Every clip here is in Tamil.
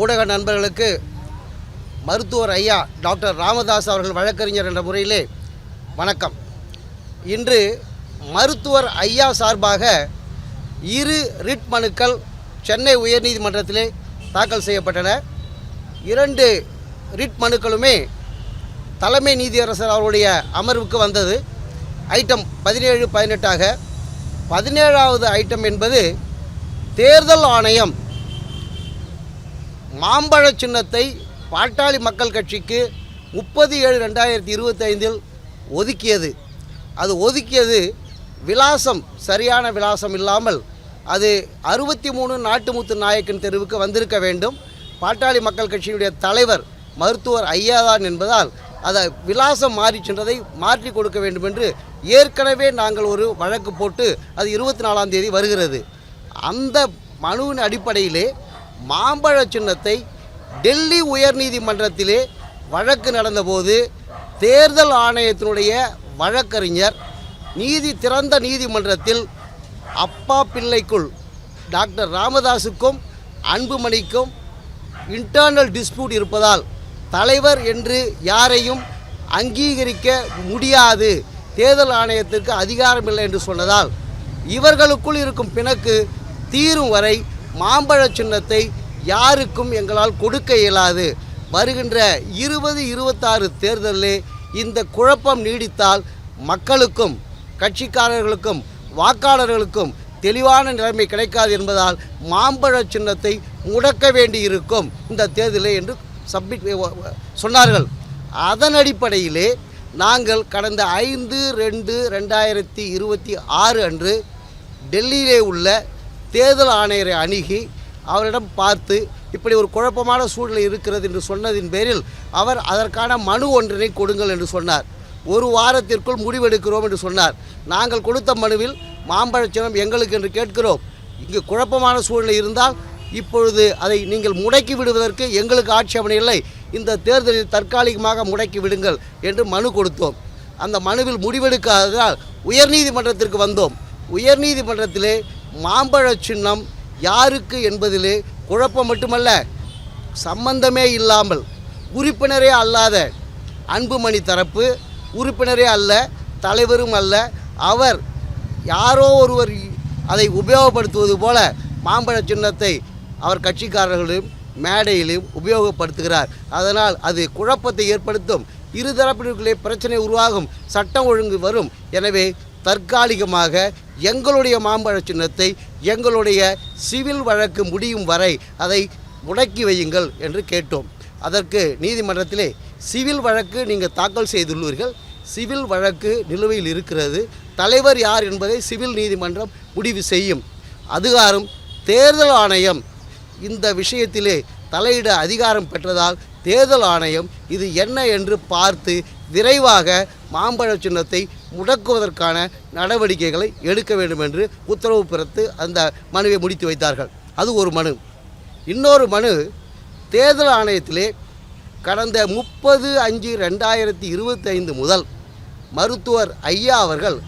ஊடக நண்பர்களுக்கு மருத்துவர் ஐயா டாக்டர் ராமதாஸ் அவர்கள் வழக்கறிஞர் என்ற முறையிலே வணக்கம். இன்று மருத்துவர் ஐயா சார்பாக 2 ரிட் மனுக்கள் சென்னை உயர்நீதிமன்றத்திலே தாக்கல் செய்யப்பட்டன. 2 ரிட் மனுக்களுமே தலைமை நீதியரசர் அவருடைய அமர்வுக்கு வந்தது. ஐட்டம் 17, 18ஆக 17வது ஐட்டம் என்பது தேர்தல் ஆணையம் மாம்பழ சின்னத்தை பாட்டாளி மக்கள் கட்சிக்கு 30/7/2025 ஒதுக்கியது. அது ஒதுக்கியது விலாசம் சரியான விலாசம் இல்லாமல் அது 63 நாட்டுமுத்து நாயக்கன் தெருவுக்கு வந்திருக்க வேண்டும். பாட்டாளி மக்கள் கட்சியினுடைய தலைவர் மருத்துவர் ஐயாதான் என்பதால் அதை விலாசம் மாறி சென்றதை மாற்றி கொடுக்க வேண்டும் என்று ஏற்கனவே நாங்கள் ஒரு வழக்கு போட்டு அது 24ஆம் தேதி வருகிறது. அந்த மனுவின் அடிப்படையிலே மாம்பழ சின்னத்தை டெல்லி உயர்நீதிமன்றத்திலே வழக்கு நடந்தபோது தேர்தல் ஆணையத்தினுடைய வழக்கறிஞர் திறந்த நீதிமன்றத்தில் அப்பா பிள்ளைக்குள் டாக்டர் ராமதாஸுக்கும் அன்புமணிக்கும் இன்டர்னல் டிஸ்பியூட் இருப்பதால் தலைவர் என்று யாரையும் அங்கீகரிக்க முடியாது, தேர்தல் ஆணையத்திற்கு அதிகாரம் இல்லை என்று சொன்னதால் இவர்களுக்குள் இருக்கும் பிணக்கு தீரும் வரை மாம்பழ சின்னத்தை யாருக்கும் எங்களால் கொடுக்க இயலாது. வருகின்ற 2026 தேர்தலிலே இந்த குழப்பம் நீடித்தால் மக்களுக்கும் கட்சிக்காரர்களுக்கும் வாக்காளர்களுக்கும் தெளிவான நிலைமை கிடைக்காது என்பதால் மாம்பழ சின்னத்தை முடக்க வேண்டியிருக்கும் இந்த தேர்தலில் என்று சொன்னார்கள். அதன் அடிப்படையிலே நாங்கள் கடந்த 5/2/2026 அன்று டெல்லியிலே உள்ள தேர்தல் ஆணையரை அணுகி அவரிடம் பார்த்து இப்படி ஒரு குழப்பமான சூழ்நிலை இருக்கிறது என்று சொன்னதின் பேரில் அவர் அதற்கான மனு ஒன்றினை கொடுங்கள் என்று சொன்னார். 1 வாரத்திற்குள் முடிவெடுக்கிறோம் என்று சொன்னார். நாங்கள் கொடுத்த மனுவில் மாம்பழ சின்னம் எங்களுக்கு என்று கேட்கிறோம். இங்கு குழப்பமான சூழ்நிலை இருந்தால் இப்பொழுது அதை நீங்கள் முடக்கி விடுவதற்கு எங்களுக்கு ஆட்சேபனை இல்லை, இந்த தேர்தலில் தற்காலிகமாக முடக்கி விடுங்கள் என்று மனு கொடுத்தோம். அந்த மனுவில் முடிவெடுக்காததால் உயர்நீதிமன்றத்திற்கு வந்தோம். உயர்நீதிமன்றத்திலே மாம்பழ சின்னம் யாருக்கு என்பதிலே குழப்பம் மட்டுமல்ல, சம்பந்தமே இல்லாமல் உறுப்பினரே அல்லாத அன்புமணி தரப்பு உறுப்பினரே அல்ல, தலைவரும் அல்ல, அவர் யாரோ ஒருவர் அதை உபயோகப்படுத்துவது போல மாம்பழ சின்னத்தை அவர் கட்சிக்காரர்களும் மேடையிலும் உபயோகப்படுத்துகிறார். அதனால் அது குழப்பத்தை ஏற்படுத்தும், இருதரப்பினருக்குள்ளே பிரச்சனை உருவாகும், சட்டம் ஒழுங்கு வரும். எனவே தற்காலிகமாக எங்களுடைய மாம்பழ சின்னத்தை எங்களுடைய சிவில் வழக்கு முடியும் வரை அதை முடக்கி வையுங்கள் என்று கேட்டோம். அதற்கு நீதிமன்றத்திலே சிவில் வழக்கு நீங்கள் தாக்கல் செய்துள்ளீர்கள், சிவில் வழக்கு நிலுவையில் இருக்கிறது, தலைவர் யார் என்பதை சிவில் நீதிமன்றம் முடிவு செய்யும். அதிகாரம் தேர்தல் ஆணையம் இந்த விஷயத்திலே தலையிட அதிகாரம் பெற்றதால் தேர்தல் ஆணையம் இது என்ன என்று பார்த்து விரைவாக மாம்பழ சின்னத்தை முடக்குவதற்கான நடவடிக்கைகளை எடுக்க வேண்டும் என்று உத்தரவு பிறத்து அந்த மனுவை முடித்து வைத்தார்கள். அது ஒரு மனு. இன்னொரு மனு தேர்தல் ஆணையத்திலே கடந்த 30/5/2025 முதல் மருத்துவர் ஐயா அவர்கள்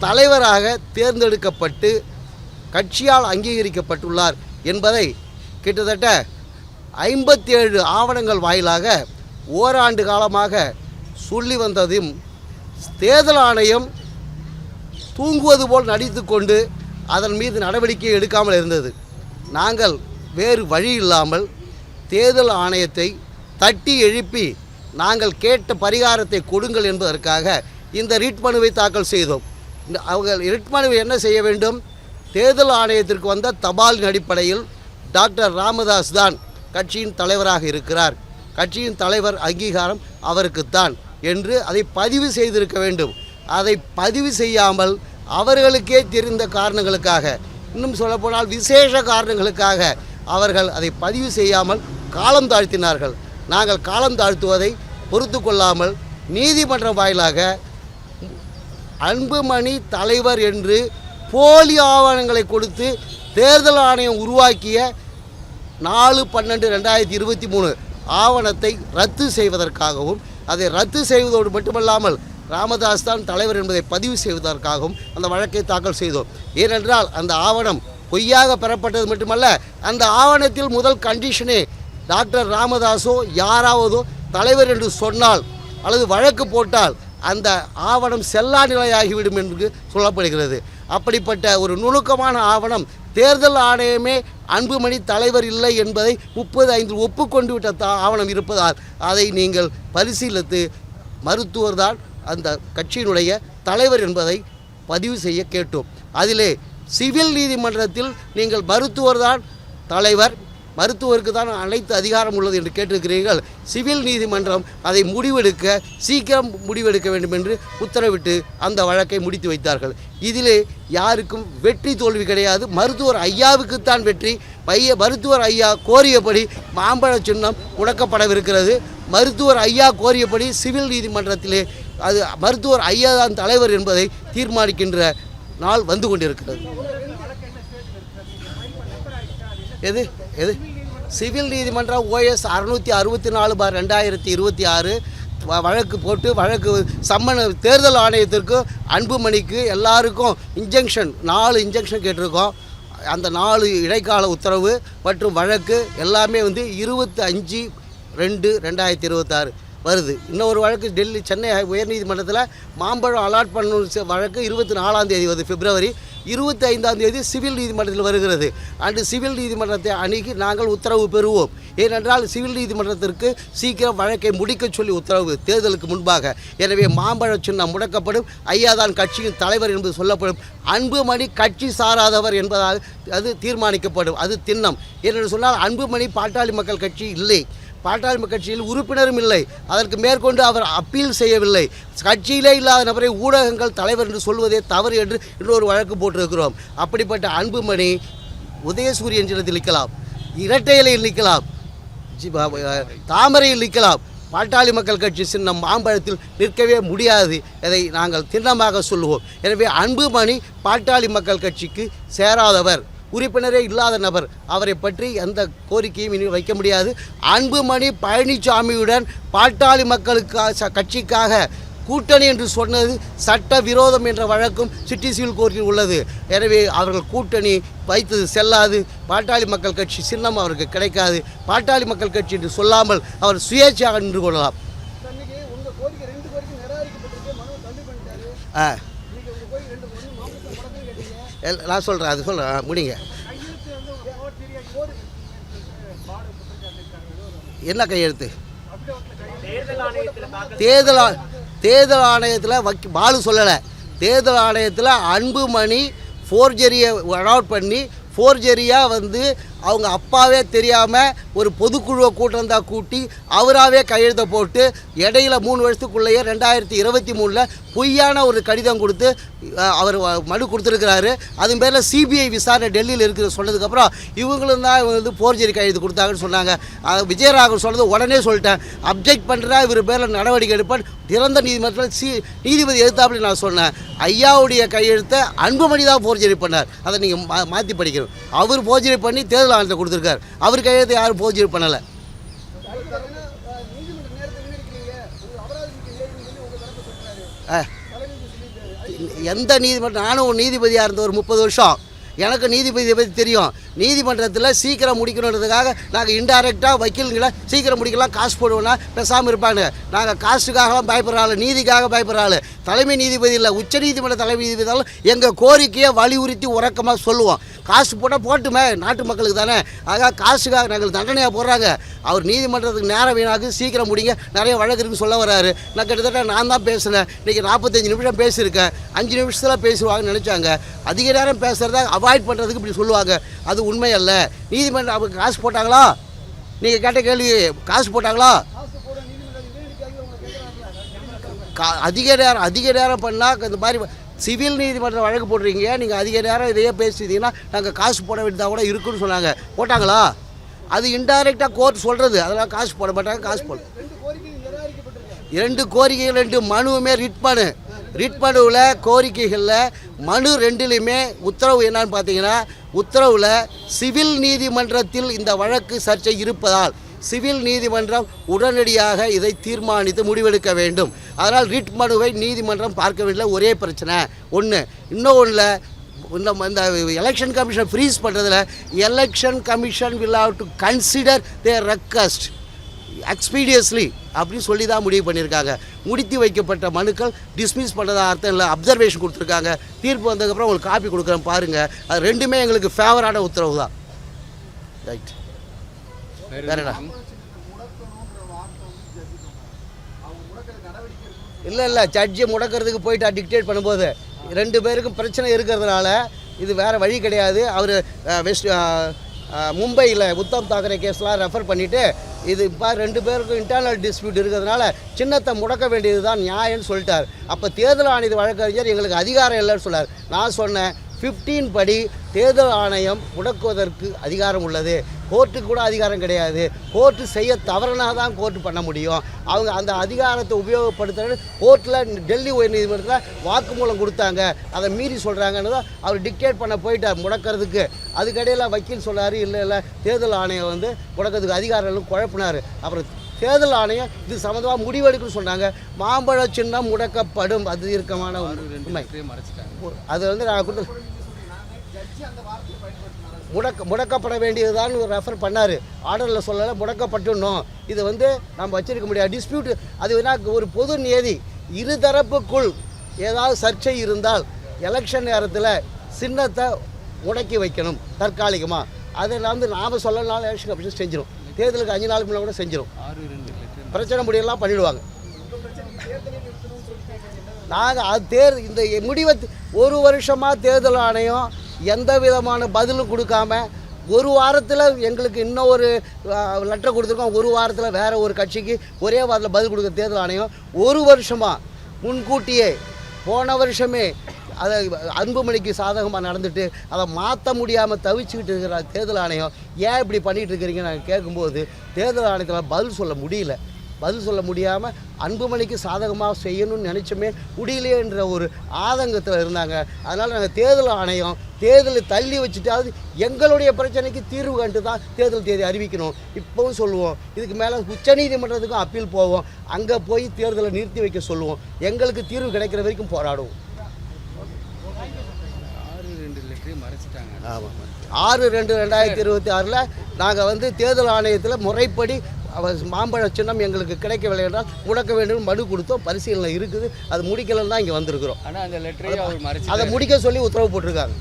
தலைவராக தேர்ந்தெடுக்கப்பட்டு கட்சியால் அங்கீகரிக்கப்பட்டுள்ளார் என்பதை கிட்டத்தட்ட 57 ஆவணங்கள் வாயிலாக ஓராண்டு காலமாக சொல்லி வந்ததும் தேர்தல் ஆணையம் தூங்குவது போல் நடித்து கொண்டு அதன் மீது நடவடிக்கை எடுக்காமல் இருந்தது. நாங்கள் வேறு வழி இல்லாமல் தேர்தல் ஆணையத்தை தட்டி எழுப்பி நாங்கள் கேட்ட பரிகாரத்தை கொடுங்கள் என்பதற்காக இந்த ரிட் மனுவை தாக்கல் செய்தோம். அவங்க ரிட் மனுவை என்ன செய்ய வேண்டும்? தேர்தல் ஆணையத்திற்கு வந்த தபாலின் அடிப்படையில் டாக்டர் ராமதாஸ் தான் கட்சியின் தலைவராக இருக்கிறார், கட்சியின் தலைவர் அங்கீகாரம் அவருக்குத்தான் என்று அதை பதிவு செய்திருக்க வேண்டும். அதை பதிவு செய்யாமல் அவர்களுக்கே தெரிந்த காரணங்களுக்காக, இன்னும் சொல்லப்போனால் விசேஷ காரணங்களுக்காக அவர்கள் அதை பதிவு செய்யாமல் காலம் தாழ்த்தினார்கள். நாங்கள் காலம் தாழ்த்துவதை பொறுத்து கொள்ளாமல் நீதிமன்றம் வாயிலாக அன்புமணி தலைவர் என்று போலி ஆவணங்களை கொடுத்து தேர்தல் ஆணையம் உருவாக்கிய 4/12/2023 ஆவணத்தை ரத்து செய்வதற்காகவும், அதை ரத்து செய்வதோடு மட்டுமல்லாமல் ராமதாஸ் தான் தலைவர் என்பதை பதிவு செய்வதற்காகவும் அந்த வழக்கை தாக்கல் செய்தோம். ஏனென்றால் அந்த ஆவணம் பொய்யாக பெறப்பட்டது மட்டுமல்ல, அந்த ஆவணத்தில் முதல் கண்டிஷனே டாக்டர் ராமதாஸோ யாராவதோ தலைவர் என்று சொன்னால் அல்லது வழக்கு போட்டால் அந்த ஆவணம் செல்லா நிலையாகிவிடும் என்று சொல்லப்படுகிறது. அப்படிப்பட்ட ஒரு நுணுக்கமான ஆவணம் தேர்தல் ஆணையமே அன்புமணி தலைவர் இல்லை என்பதை 35 ஒப்புக்கொண்டு விட்ட ஆவணம் இருப்பதால் அதை நீங்கள் பரிசீலித்து மருத்துவர் தான் அந்த கட்சியினுடைய தலைவர் என்பதை பதிவு செய்ய கேட்டோம். அதிலே சிவில் நீதிமன்றத்தில் நீங்கள் மருத்துவர் தான் தலைவர், மருத்துவருக்கு தான் அனைத்து அதிகாரம் உள்ளது என்று கேட்டிருக்கிறீர்கள். சிவில் நீதிமன்றம் அதை முடிவெடுக்க சீக்கிரம் முடிவெடுக்க வேண்டும் என்று உத்தரவிட்டு அந்த வழக்கை முடித்து வைத்தார்கள். இதிலே யாருக்கும் வெற்றி தோல்வி கிடையாது. மருத்துவர் ஐயாவுக்குத்தான் வெற்றி. மருத்துவர் ஐயா கோரியபடி மாம்பழ சின்னம் முடக்கப்படவிருக்கிறது. மருத்துவர் ஐயா கோரியபடி சிவில் நீதிமன்றத்திலே அது மருத்துவர் ஐயா தான் தலைவர் என்பதை தீர்மானிக்கின்ற நாள் வந்து கொண்டிருக்கிறது. எது எது சிவில் நீதிமன்றம் OS 664/2026 வழக்கு போட்டு சம்மன் தேர்தல் ஆணையத்திற்கு அன்புமணிக்கு எல்லாருக்கும் இன்ஜெக்ஷன் 4 இன்ஜெக்ஷன் கேட்டிருக்கோம். அந்த 4 இடைக்கால உத்தரவு மற்றும் வழக்கு எல்லாமே 25/2/2026 வருது. இன்னொரு வழக்கு சென்னை உயர்நீதிமன்றத்தில் மாம்பழம் அலாட் பண்ண வழக்கு 24ஆம் தேதி வருது. பிப்ரவரி 25ஆம் தேதி சிவில் நீதிமன்றத்தில் வருகிறது. அன்று சிவில் நீதிமன்றத்தை அணுகி நாங்கள் உத்தரவு பெறுவோம். ஏனென்றால் சிவில் நீதிமன்றத்திற்கு சீக்கிரம் வழக்கை முடிக்க சொல்லி உத்தரவு தேர்தலுக்கு முன்பாக. எனவே மாம்பழ சின்னம் முடக்கப்படும். ஐயாதான் கட்சியின் தலைவர் என்பது சொல்லப்படும். அன்புமணி கட்சி சாராதவர் என்பதால் அது தீர்மானிக்கப்படும். அது திண்ணம். ஏனென்று சொன்னால் அன்புமணி பாட்டாளி மக்கள் கட்சி இல்லை, பாட்டாளி கட்சியில் உறுப்பினரும் இல்லை. அதற்கு மேற்கொண்டு அவர் அப்பீல் செய்யவில்லை. கட்சியிலே இல்லாத நபரை ஊடகங்கள் தலைவர் என்று சொல்வதே தவறு என்று இன்னொரு வழக்கு போட்டிருக்கிறோம். அப்படிப்பட்ட அன்புமணி உதயசூரியன் சின்னத்தில் நிற்கலாம், இரட்டை இலையில் நிற்கலாம், தாமரையில் நிற்கலாம். பாட்டாளி மக்கள் கட்சி சின்னம் மாம்பழத்தில் நிற்கவே முடியாது. அதை நாங்கள் திண்ணமாக சொல்லுவோம். எனவே அன்புமணி பாட்டாளி மக்கள் கட்சிக்கு சேராதவர், உறுப்பினரே இல்லாத நபர். அவரை பற்றி எந்த கோரிக்கையும் இனி வைக்க முடியாது. அன்புமணி பழனிசாமியுடன் பாட்டாளி மக்களுக்கு கட்சிக்காக கூட்டணி என்று சொன்னது சட்ட விரோதம் என்ற வழக்கும் சிட்டி சிவில் கோர்ட்டில் உள்ளது. எனவே அவர்கள் கூட்டணி வைத்தது செல்லாது. பாட்டாளி மக்கள் கட்சி சின்னம் அவருக்கு கிடைக்காது. பாட்டாளி மக்கள் கட்சி என்று சொல்லாமல் அவர் சுயேட்சையாக நின்று கொள்ளலாம். நான் சொல்கிறேன், அது சொல்கிறேன், முடிங்க. என்ன கையெழுத்து? தேர்தல் ஆணையத்தில் பாலு சொல்லலை. தேர்தல் ஆணையத்தில் அன்புமணி ஃபோர்ஜரியை அலாட் பண்ணி ஃபோர்ஜரியாக அவங்க அப்பாவே தெரியாமல் ஒரு பொதுக்குழுவை கூட்டி அவராகவே கையெழுத்தை போட்டு இடையில 3 வருஷத்துக்குள்ளேயே 2023 பொய்யான ஒரு கடிதம் கொடுத்து அவர் மனு கொடுத்துருக்கிறாரு. அது பேரில் சிபிஐ விசாரணை டெல்லியில் இருக்கிற சொன்னதுக்கப்புறம் இவங்களும் தான் ஃபோர்ஜரி கையெழுத்து கொடுத்தாங்கன்னு சொன்னாங்க. விஜயராகவன் சொன்னது உடனே சொல்லிட்டேன், அப்ஜெக்ட் பண்ணுறா, இவர் பேரில் நடவடிக்கை எடுப்பேன். திறந்த நீதிமன்றத்தில் நீதிபதி எதிர்த்தாப்புல நான் சொன்னேன். ஐயாவுடைய கையெழுத்தை அன்புமணி தான் ஃபோர்ஜரி பண்ணார். அதை நீங்கள் மாற்றி படிக்கணும். அவர் ஃபோர்ஜரி பண்ணி தேர்தல் ஆணையத்தை கொடுத்துருக்கார். அவர் கையெழுத்தை யாரும் ஃபோர்ஜரி பண்ணலை. எந்த நீதிமன்றம்? நானும் நீதிபதியாக இருந்த ஒரு 30 வருஷம். எனக்கு நீதிபதியை பற்றி தெரியும். நீதிமன்றத்தில் சீக்கிரம் முடிக்கணுன்றதுக்காக நாங்கள் இன்டைரக்டாக வக்கீல்களை சீக்கிரம் முடிக்கலாம் காசு போடுவோன்னா பேசாமல் இருப்பாங்க. நாங்கள் காசுக்காகலாம் பயப்படுறாள், நீதிக்காக பயப்படுறாள். தலைமை நீதிபதி இல்லை, உச்ச நீதிமன்ற தலைமை நீதிபதியாலும் எங்கள் கோரிக்கையை வலியுறுத்தி உறக்கமாக சொல்லுவோம். காசு போட்டால் போட்டுமே, நாட்டு மக்களுக்கு தானே. ஆக காசுக்காக நாங்கள் தண்டனையாக போடுறாங்க. அவர் நீதிமன்றத்துக்கு நேரம் வீணாக்கு, சீக்கிரம் முடிங்க, நிறைய வழக்கு இருக்குன்னு சொல்ல வர்றாரு. நான் கிட்டத்தட்ட நான் தான் பேசினேன். இன்றைக்கி 45 நிமிஷம் பேசியிருக்கேன். 5 நிமிஷத்தில் பேசுவாங்கன்னு நினச்சாங்க. அதிக நேரம் பேசுகிறத அவாய்ட் பண்ணுறதுக்கு இப்படி சொல்லுவாங்க. அது உண்மை அல்ல. நீதிமன்றம் அவங்க காசு போட்டாங்களா? நீங்கள் கேட்ட கேள்வி, காசு போட்டாங்களா? அதிக நேரம் பண்ணால் இந்த மாதிரி சிவில் நீதிமன்றம் வழக்கு போடுறீங்க, நீங்கள் அதிக நேரம் இதையே பேசிட்டீங்கன்னா நாங்கள் காசு போட வேண்டியதாக கூட இருக்குன்னு சொன்னாங்க. போட்டாங்களா? அது இன்டைரக்டாக கோர்ட் சொல்கிறது. அதெல்லாம் காசு போட மாட்டாங்க. காசு போட 2 கோரிக்கைகள் 2 மனுவுமே ரிட் மனுவில் கோரிக்கைகளில் மனு 2லையுமே உத்தரவு என்னன்னு பார்த்தீங்கன்னா, உத்தரவில் சிவில் நீதிமன்றத்தில் இந்த வழக்கு சர்ச்சை இருப்பதால் சிவில் நீதிமன்றம் உடனடியாக இதை தீர்மானித்து முடிவெடுக்க வேண்டும். அதனால் ரிட் மனுவை நீதிமன்றம் பார்க்க வேண்டிய ஒரே பிரச்சனை ஒன்று. இன்னொன்றில் இந்த எலெக்ஷன் கமிஷன் ஃப்ரீஸ் பண்ணுறதுல election commission will have to consider their request expeditiously அப்படின்னு சொல்லி தான் முடிவு பண்ணியிருக்காங்க. முடித்து வைக்கப்பட்ட மனுக்கள் டிஸ்மிஸ் பண்ணுறதா அர்த்தம் இல்லை, அப்சர்வேஷன் கொடுத்துருக்காங்க. தீர்ப்பு வந்ததுக்கப்புறம் உங்களுக்கு காப்பி கொடுக்குறேன் பாருங்கள். அது ரெண்டுமே எங்களுக்கு ஃபேவரான உத்தரவு தான். ரைட், வேறடா இல்லை ஜட்ஜி முடக்கிறதுக்கு போயிட்டு டிக்டேட் பண்ணும்போது 2 பேருக்கும் பிரச்சனை இருக்கிறதுனால இது வேறு வழி கிடையாது. அவர் மும்பையில் உத்தம் தாக்கரே கேஸ்லாம் ரெஃபர் பண்ணிவிட்டு இது இப்போ 2 பேருக்கும் இன்டர்னல் டிஸ்பியூட் இருக்கிறதுனால சின்னத்தை முடக்க வேண்டியது தான் நியாயம்னு சொல்லிட்டார். அப்போ தேர்தல் ஆணைய வழக்கறிஞர் எங்களுக்கு அதிகாரம் இல்லைன்னு சொன்னார். நான் சொன்னேன் 15 படி தேர்தல் ஆணையம் முடக்குவதற்கு அதிகாரம் உள்ளது, கோர்ட்டுக்கு கூட அதிகாரம் கிடையாது. கோர்ட்டு செய்ய தவறுனா தான் கோர்ட்டு பண்ண முடியும். அவங்க அந்த அதிகாரத்தை உபயோகப்படுத்துறது கோர்ட்டில் டெல்லி உயர்நீதிமன்றத்தில் வாக்குமூலம் கொடுத்தாங்க, அதை மீறி சொல்கிறாங்கன்னு தான் அவர் டிக்டேட் பண்ண போயிட்டார் முடக்கிறதுக்கு. அதுக்கடையில் வக்கீல் சொல்கிறாரு இல்லை தேர்தல் ஆணையம் வந்து முடக்கிறதுக்கு அதிகாரம் குழப்பினார். அப்புறம் தேர்தல் ஆணையம் இது சம்மந்தமாக முடிவெடுக்குன்னு சொன்னாங்க. மாம்பழ சின்னம் முடக்கப்படும், அது இறுக்கமான உண்மை. அது வந்து நான் கொடுத்த முடக்கப்பட வேண்டியதுதான் ரெஃபர் பண்ணார். ஆர்டரில் சொல்லலை, முடக்கப்பட்டுடணும். இது வந்து நம்ம வச்சிருக்க முடியாது டிஸ்பியூட். அது ஒரு பொது நியதி. இருதரப்புக்குள் ஏதாவது சர்ச்சை இருந்தால் எலெக்ஷன் நேரத்தில் சின்னத்தை முடக்கி வைக்கணும் தற்காலிகமாக. அதில் வந்து நாம் சொல்லனாலும் எலெக்ஷன் கமிஷன் செஞ்சிடும். தேர்தலுக்கு 5 நாளுக்கு முன்னாடி கூட செஞ்சிடும். பிரச்சனை முடியெல்லாம் பண்ணிவிடுவாங்க. நாங்கள் அது இந்த முடிவை 1 வருஷமாக தேர்தல் ஆணையம் எந்த விதமான பதிலும் கொடுக்காம 1 வாரத்தில் எங்களுக்கு இன்னும் ஒரு லெட்டர் கொடுத்துருக்கோம். 1 வாரத்தில் வேறு ஒரு கட்சிக்கு ஒரே வாரத்தில் பதில் கொடுக்க தேர்தல் ஆணையம் 1 வருஷமாக முன்கூட்டியே போன வருஷமே அதை அன்புமணிக்கு சாதகமாக நடந்துட்டு அதை மாற்ற முடியாமல் தவிச்சுக்கிட்டு இருக்கிற தேர்தல் ஆணையம் ஏன் இப்படி பண்ணிகிட்டு இருக்கிறீங்க நாங்கள் கேட்கும்போது தேர்தல் ஆணையத்தில் பதில் சொல்ல முடியாமல் அன்புமணிக்கு சாதகமாக செய்யணும்னு நினச்சோமே முடியலையேன்ற ஒரு ஆதங்கத்தில் இருந்தாங்க. அதனால் நாங்கள் தேர்தல் ஆணையம் தேர்தலை தள்ளி வச்சுட்டாவது எங்களுடைய பிரச்சனைக்கு தீர்வு கண்டு தான் தேர்தல் தேதி அறிவிக்கணும். இப்போவும் சொல்லுவோம். இதுக்கு மேலே உச்சநீதிமன்றத்துக்கும் அப்பீல் போவோம். அங்கே போய் தேர்தலை நிறுத்தி வைக்க சொல்லுவோம். எங்களுக்கு தீர்வு கிடைக்கிற வரைக்கும் போராடுவோம். 6/2/2026 நாங்கள் வந்து தேர்தல் ஆணையத்தில் முறைப்படி மாம்பழ சின்னம் எங்களுக்கு கிடைக்கவில்லை என்றால் முடக்க வேண்டும் மனு கொடுத்தோம். பரிசீலனை இருக்குது. அது முடிக்கலன்னு தான் இங்கே வந்திருக்கிறோம். ஆனால் அந்த லெட்டரை அதை முடிக்க சொல்லி உத்தரவு போட்டிருக்காங்க.